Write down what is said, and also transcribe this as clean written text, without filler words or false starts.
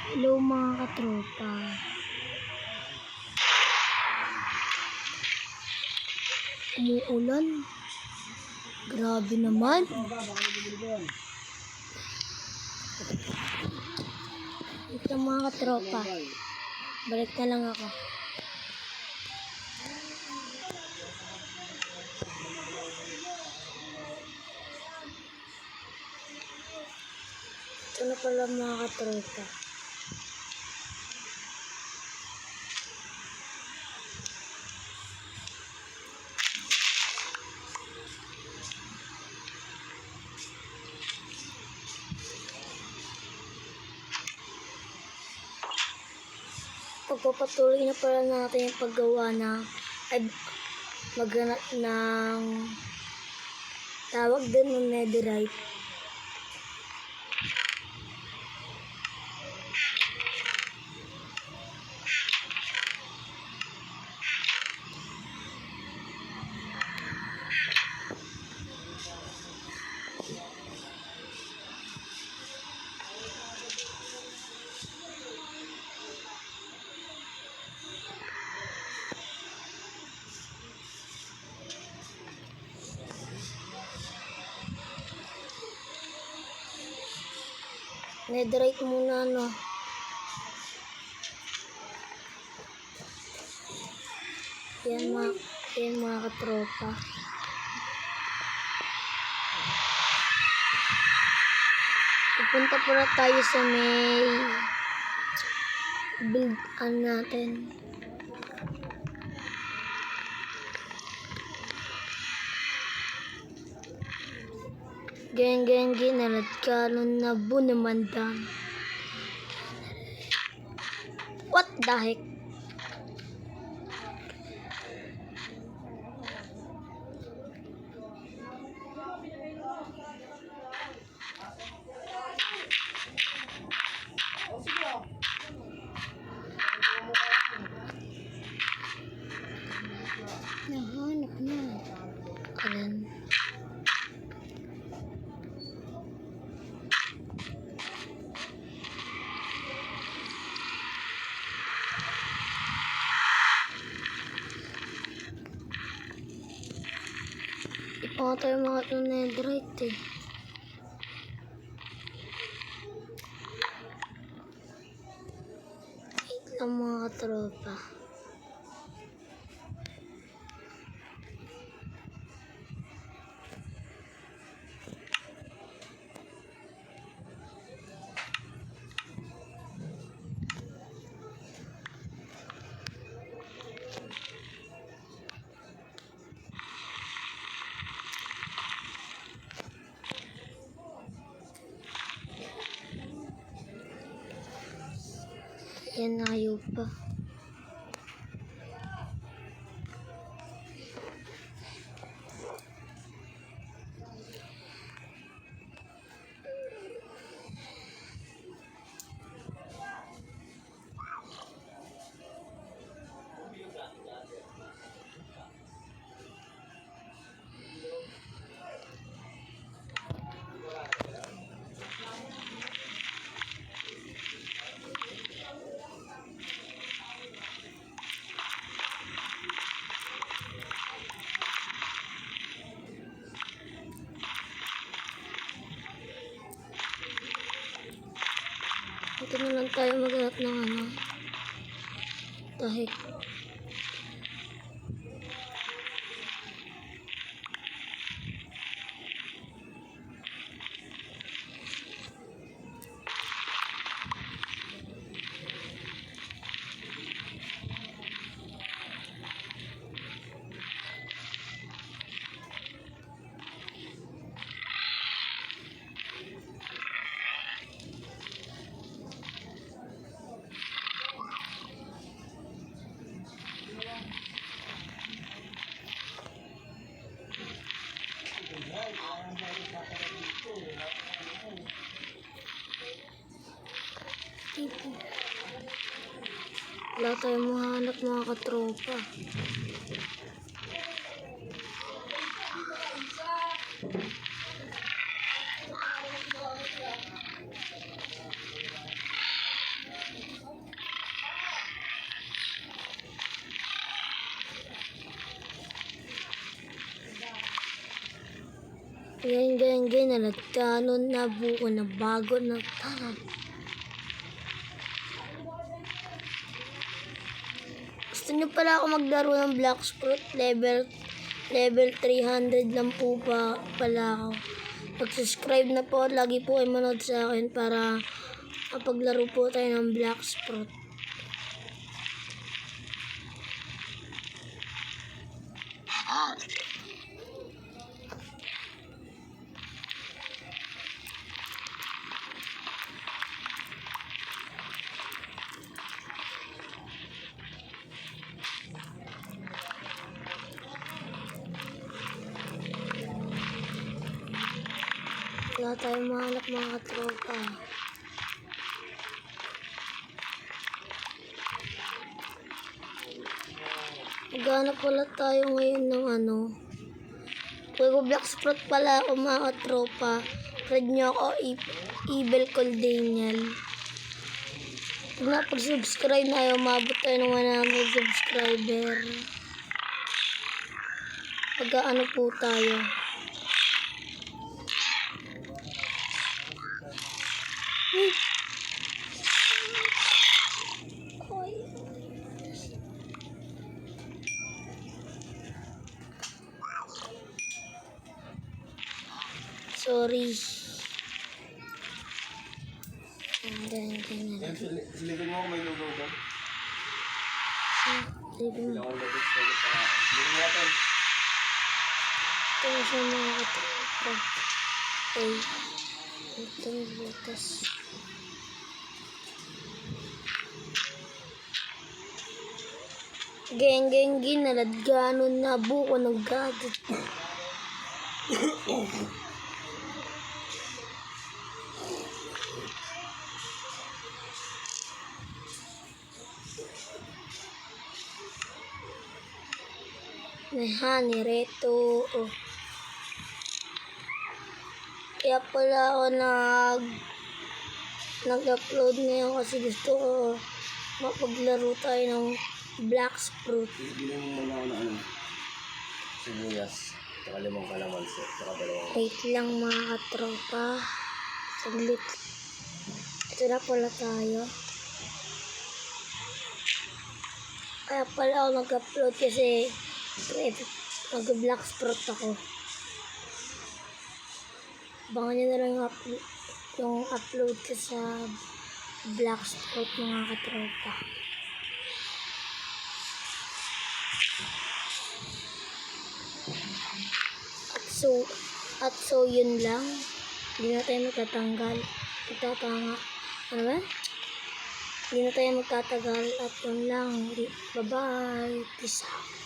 Hello mga katropa. Umuulan. Grabe naman. Ito mga katropa. Balik na lang ako. Ito na pala mga katropa. Pagpapatuloy na pala natin yung paggawa ng maghanap ng tawag din ng netherite. Netherite muna, no? Yan mga katropa. Pupunta pala tayo sa may build-an natin. Geng ginalat kalon na bunamandan. What the heck? Nahanap na. Ayan. Ipa tayo mga itong netherite eh. Wait lang mga katropa. Yan ayaw pa. Ito na lang tayo maghanap ng tahik. Wala tayong mahanap mga katropa. Ganyan, nalagkanon na buko na bago na tanong. Gusto niyo pala ako maglaro ng Black Fruit level 300 lang po pala ako. Mag-subscribe na po, lagi po kayo manood sa akin para mapaglaro po tayo ng Black Fruit. Wala tayong mahanap mga katropa. Maghanap pala tayo ngayon ng Black Fruit pala ako mga katropa. Friend nyo ako, Evil Coldanial. Pag napag-subscribe na kayo, umabot tayo ng 100 subscriber. Pag-ano po tayo. Sorry. Ganyan. Silipin mo kung may lugaw doon. Silipin mo. Silipin mo natin. Ito sa mga katropa. Okay. Ito yung butas. Geng, naladganon na buko ng gadget. May honey, reto. Oh. Kaya pala ako nag-upload ngayon kasi gusto ko mapaglaro tayo ng Black Fruit. Bilhin mo muna ako ng sibuyas, tsaka limang kalamansi, tsaka dalawang. Wait lang mga katropa. Saglit. Ito na pala tayo. Kaya pala ako nag-upload kasi mag-Black Fruit ako. Abangan nyo na lang yung upload ko sa Black Fruit mga katropa. At so yun lang. Hindi na tayo magtatanggal. Ano ba? Hindi na tayo magtatagal. At yun lang. Bye-bye. Peace out.